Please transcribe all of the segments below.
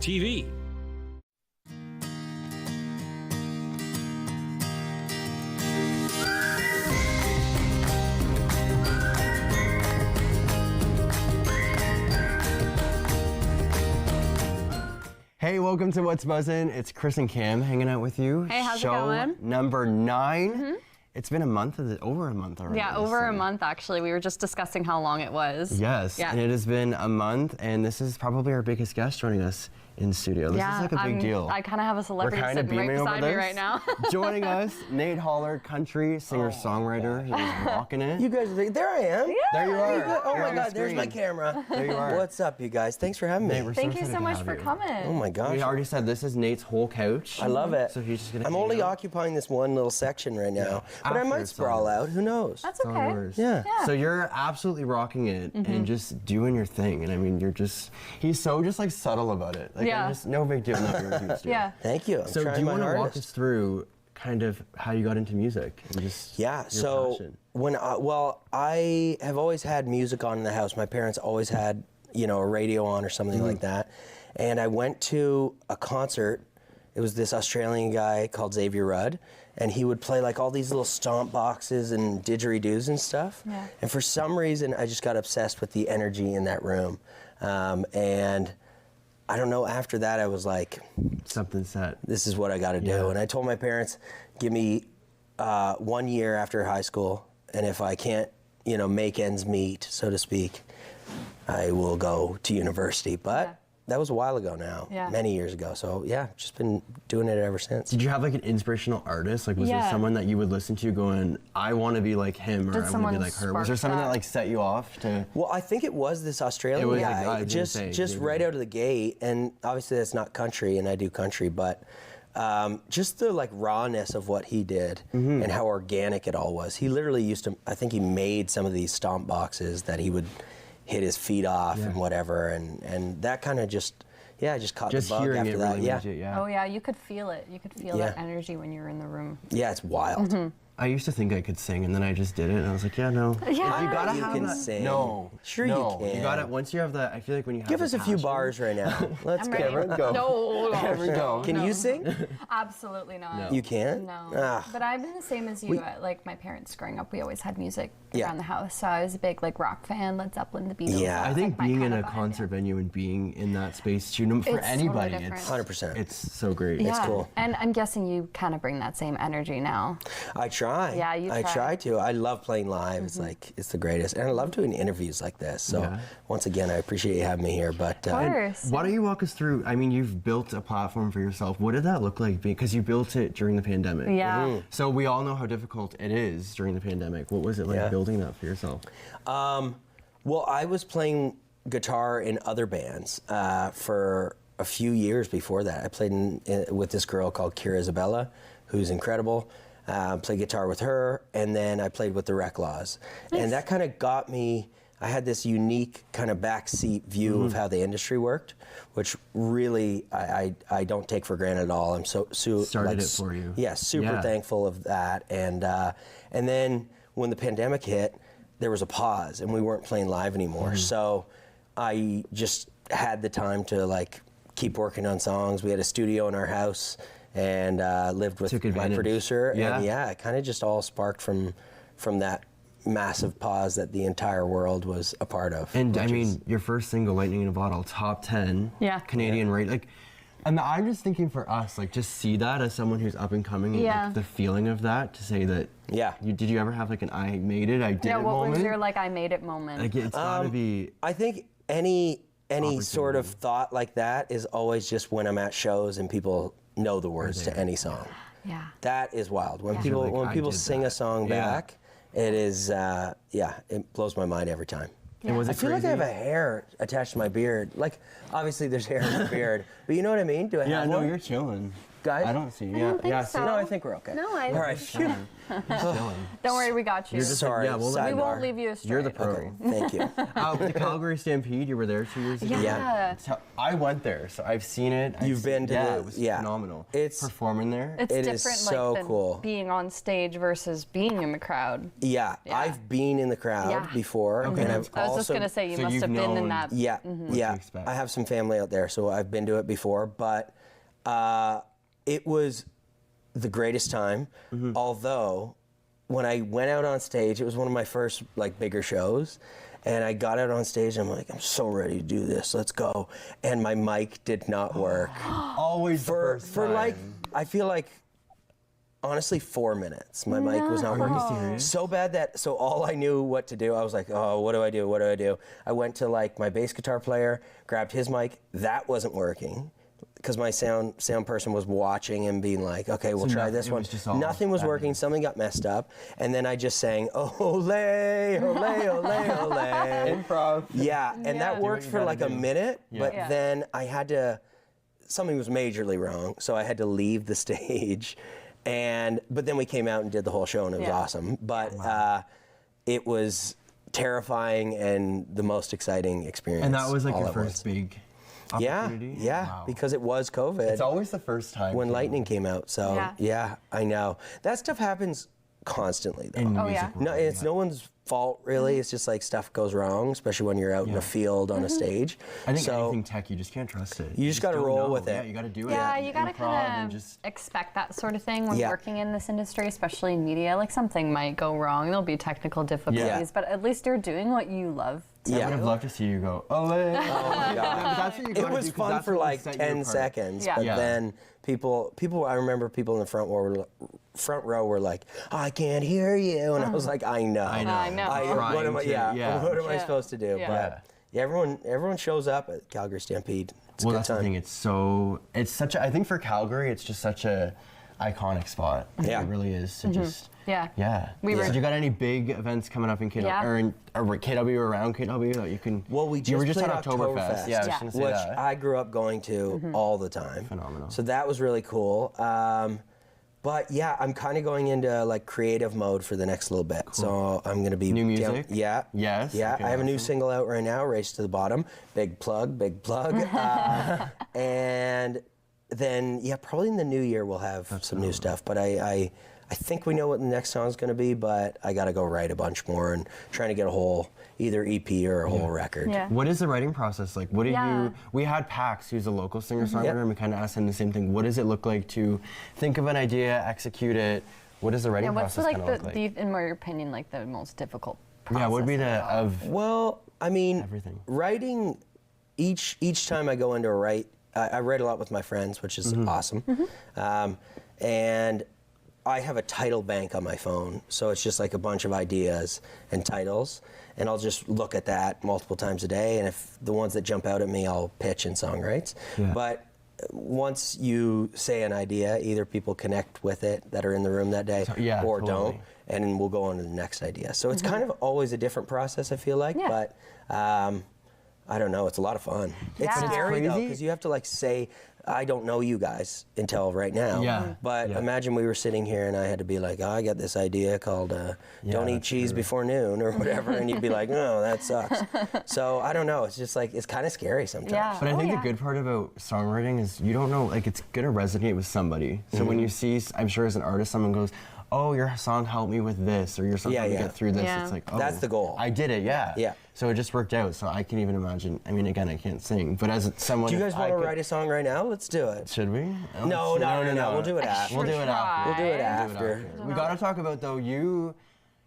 TV. Hey, welcome to What's Buzzin'. It's Chris and Cam hanging out with you. Hey, how's it Show going? number 9. It's been a month, over a month already. Yeah, over a month actually. We were just discussing how long it was. Yes, yeah. And it has been a month, and this is probably our biggest guest joining us in studio. This is like a big deal. I kind of have a celebrity We're kinda sitting right beaming over beside me this. right now. Joining us, Nate Holler, country singer-songwriter. He's rocking it. You guys, there I am. Yeah. There you are. Oh You're my on the God, there's my screen. camera. There you are. What's up, you guys? Thanks for having me. Nate, we're Thank you excited so to much have for you. coming. Oh my gosh. We already said this is Nate's whole couch. I love it. So he's just gonna I'm hang only out. occupying this one little section right now, but I After might it's sprawl all out. Who knows? That's It's all okay. yours. Yeah. So you're absolutely rocking it and just doing your thing. And I mean, he's so just like subtle about it. Like, Yeah. just no big deal. Nothing to do. Yeah. Thank you. I'm So do trying you my want to walk hardest. us through kind of how you got into music and just Yeah, your so passion? I have always had music on in the house. My parents always had, a radio on or something like that. And I went to a concert. It was this Australian guy called Xavier Rudd, and he would play like all these little stomp boxes and didgeridoos and stuff. Yeah. And for some reason, I just got obsessed with the energy in that room. And I don't know, after that, I was like, Something set. this is what I got to do. Yeah. And I told my parents, give me 1 year after high school, and if I can't, make ends meet, so to speak, I will go to university. But Yeah. that was a while ago now, Yeah. many years ago. So yeah, just been doing it ever since. Did you have like an inspirational artist? Like was there Yeah. someone that you would listen to going, I want to be like him or Did I want to someone be like her? Was there spark something that that? like set you off to? Well, I think it was this Australian It was, guy, like, I was gonna just say, just Xavier. right out of the gate. And obviously that's not country, and I do country, but just the like rawness of what he did and how organic it all was. He literally used to, I think he made some of these stomp boxes that he would hit his feet off and whatever, and that kind of just caught Just the bug hearing after it that. really yeah. made you, yeah. Oh yeah, you could feel it. You could feel Yeah. that energy when you were in the room. Yeah, it's wild. I used to think I could sing, and then I just did it, and I was like, yeah, no. Yeah. You gotta You have can that. sing. No, Sure you no. can. You gotta. Once you have that, I feel like when you have. Give the us a few passion- bars right now. Let's I'm go. ready. Cameron, go. No, Cameron, go. Can you sing? absolutely not. No. You can? No. Ah. But I've been the same as you. Like my parents growing up, we always had music Yeah. around the house. So I was a big like rock fan, Led Zeppelin, the Beatles. Yeah. That I was, think like, my being in kind a of vibe, concert yeah. venue and being in that space too, for It's totally anybody, different. it's 100%. It's so great. Yeah. cool. And I'm guessing you kind of bring that same energy now. I try. Yeah, you I try. try to. I love playing live. It's like, it's the greatest. And I love doing interviews like this. So Yeah. once again, I appreciate you having me here. But Of course. Why don't you walk us through? I mean, you've built a platform for yourself. What did that look like? Because you built it during the pandemic. Yeah. So we all know how difficult it is during the pandemic. What was it like Yeah. building that for yourself? well, I was playing guitar in other bands for a few years before that. I played with this girl called Kira Isabella, who's incredible. Played guitar with her, and then I played with the Reclaws. And that kind of got me, I had this unique kind of backseat view of how the industry worked, which really I don't take for granted at all. I'm Started it for you. Yeah, super Yeah. thankful of that. And then when the pandemic hit, there was a pause, and we weren't playing live anymore. So I just had the time to like keep working on songs. We had a studio in our house, and lived with Took my advantage. producer. Yeah. And yeah, it kind of just all sparked from that massive pause that the entire world was a part of. And I which mean, is- your first single, Lightning in a Bottle, top 10 Yeah. Canadian rate. Like, and I'm just thinking for us, like, just see that as someone who's up and coming, and Yeah. like, the feeling of that to say that. Yeah. Did you ever have like an I made it, I did Yeah, it what moment? was your like I made it moment? Like, it's gotta be. I think any sort of thought like that is always just when I'm at shows and people know the words to any song. yeah. That is wild. When Yeah. people Like, when I people did sing a that. song Yeah. back, it is it blows my mind every time. And was I it feel like crazy? I have a hair attached to my beard. Like obviously there's hair in my beard, but you know what I mean? Do I Yeah, have no, one? you're chilling. guys? I don't see. I Yeah, don't think yeah. so. See, No, I think we're okay. No, All right. Phew. Don't worry, we got you. You're just Sorry. yeah, we'll let we you won't sidebar. leave you astray. You're the pro. Okay, thank you. The Calgary Stampede, you were there 2 years ago. Yeah. So I went there, so I've seen it. You've been to yeah, the- it was yeah. phenomenal. It's- performing there. It's It different, is so than cool. being on stage versus being in the crowd. Yeah, Yeah. I've been in the crowd Yeah. before, Okay, and that's I've I was also just gonna say you So must you've have been in known- that. yeah, yeah. to expect. I have some family out there, so I've been to it before. But it was the greatest time. Although, when I went out on stage, it was one of my first like bigger shows, and I got out on stage. And I'm like, I'm so ready to do this. Let's go. And my mic did not work Always the for first for time. like I feel like. Honestly, 4 minutes. My mic was not Are you working. serious? So bad that, so all I knew what to do, I was like, oh, what do I do? What do I do? I went to like my bass guitar player, grabbed his mic. That wasn't working because my sound person was watching and being like, okay, we'll So try nothing- this it one. was just all Nothing was bad working. news. Something got messed up. And then I just sang, ole, ole, ole, ole. Improv. Yeah, and Yeah. that Do worked what you for gotta like a do. minute, Yeah. but Yeah. then I had to, something was majorly wrong, so I had to leave the stage. But then we came out and did the whole show, and it was Yeah. awesome. But it was terrifying and the most exciting experience. And that was like all your at first once. big Yeah, opportunity? yeah, Wow. because it was COVID. It's always the first time. when too. Lightning came out. So Yeah. yeah, I know that stuff happens constantly though. In Oh, music yeah. world, No, it's yeah. no one's fault really. It's just like stuff goes wrong, especially when you're out in a field on a stage. I think so, anything tech, you just can't trust it. You just gotta don't roll know. with it. Yeah, you gotta do it. Yeah, you gotta Improv and kind of just expect that sort of thing when Yeah. working in this industry, especially in media. Like something might go wrong, there'll be technical difficulties, but at least you're doing what you love to Yeah. I would have do. loved to see you go, oh my God. That's what you It gotta was do, 'cause fun that's for what will like set you 10 apart. seconds, Yeah. but Yeah. then people, I remember people in the front row were like, I can't hear you, and I was like, I know, I know. I know. what am I? Trying to- Yeah, what am I Yeah. supposed to do? Yeah. But yeah, everyone shows up at Calgary Stampede. It's a Well, good that's time. the thing. It's such a. I think for Calgary, it's just such a iconic spot. Yeah. It really is. To just. Yeah. Yeah. We were- So you got any big events coming up in KW Yeah. or KW or around KW that you can? Well, we you were just played at Oktoberfest. Yeah, I was Yeah. gonna say which that. I grew up going to all the time. Phenomenal. So that was really cool. But yeah, I'm kind of going into like creative mode for the next little bit. So I'm gonna be New music? Yeah. Yes? Yeah. Okay, I have a new awesome. single out right now, "Race to the Bottom." Big plug. Big plug. And then yeah, probably in the new year we'll have some new stuff. But I think we know what the next song's gonna be, but I gotta go write a bunch more and trying to get a whole either EP or a whole record. Yeah. What is the writing process like? What do Yeah. you? We had Pax, who's a local singer-songwriter, Yep. and we kind of asked him the same thing. What does it look like to think of an idea, execute it? What does the writing Yeah, what's process like kind of look like? in my opinion, like the most difficult process? Yeah, what would be the of it all? of Well, I mean, Everything. writing each time I go into a write, I write a lot with my friends, which is awesome. And I have a title bank on my phone, so it's just like a bunch of ideas and titles, and I'll just look at that multiple times a day. And if the ones that jump out at me, I'll pitch in songwrites. Yeah. But once you say an idea, either people connect with it that are in the room that day, yeah, or totally. don't, and we'll go on to the next idea. So it's kind of always a different process, I feel like. Yeah. But I don't know. It's a lot of fun. It's Yeah. scary though, Crazy. because you have to like say, I don't know you guys until right now. Yeah. But Yeah. imagine we were sitting here and I had to be like, oh, I got this idea called "Don't Eat that's Cheese true. Before Noon" or whatever, and you'd be like, no, that sucks. So I don't know. It's just like it's kind of scary sometimes. Yeah. But I Oh, think yeah. the good part about songwriting is you don't know, like it's gonna resonate with somebody. So when you see, I'm sure as an artist, someone goes, oh, your song helped me with this, or your song Yeah, helped me yeah. get through this. Yeah. It's like, oh. That's the goal. I did it, yeah. Yeah. So it just worked out. So I can even imagine, I mean, again, I can't sing, but as someone. Do you if guys I want to could- write a song right now? Let's do it. Should we? No, we'll do it after. We'll do it after. We'll do it We'll do it after. We got to talk about, though, you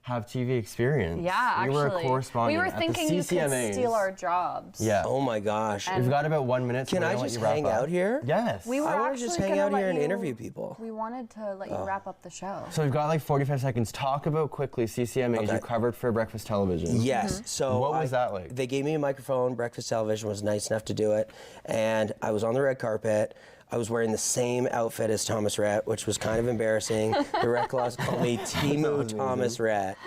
have TV experience. Yeah, You actually. were a correspondent We were at the thinking you could CCMAs. steal our jobs. Yeah. Oh my gosh. We've got about 1 minute. So Can we're I gonna let just you wrap hang up. out here? Yes. We were I wanna actually just hang gonna out let here and you- interview people. We wanted to let you wrap up the show. So we've got like 45 seconds. Talk about quickly CCMAs Okay. you covered for Breakfast Television. Yes. So What was that like? They gave me a microphone. Breakfast Television was nice enough to do it, and I was on the red carpet. I was wearing the same outfit as Thomas Rhett, which was kind of embarrassing. The Red Claws called me Timu Thomas Rhett.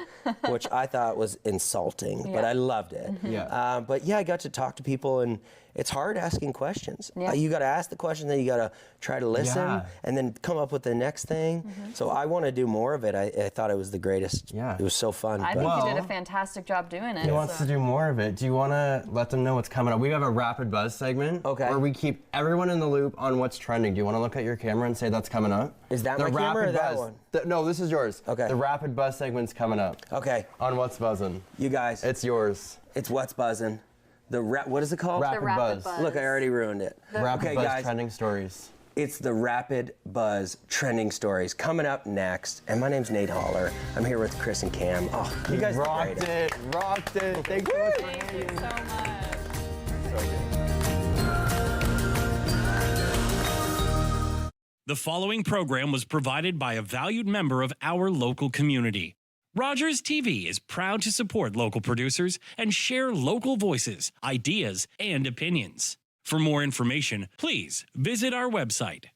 which I thought was insulting, but I loved it. Yeah. But yeah, I got to talk to people, and it's hard asking questions. Yeah. You got to ask the question, then you got to try to listen, and then come up with the next thing. So I want to do more of it. I thought it was the greatest. Yeah. It was so fun. I think you did a fantastic job doing it. He wants to do more of it. Do you want to let them know what's coming up? We have a rapid buzz segment where we keep everyone in the loop on what's trending. Do you want to look at your camera and say that's coming up? Is that my camera or that one? No, this is yours. Okay. The rapid buzz segment's coming up. Okay. On What's Buzzin'. You guys. It's yours. It's What's Buzzin'. What is it called? Rapid Buzz. Look, I already ruined it. Rapid Buzz guys, trending stories. It's the Rapid Buzz trending stories coming up next. And my name's Nate Holler. I'm here with Chris and Cam. Oh, you guys rocked it. Rocked it. Thanks so much. Thank you so much. So good. The following program was provided by a valued member of our local community. Rogers TV is proud to support local producers and share local voices, ideas, and opinions. For more information, please visit our website,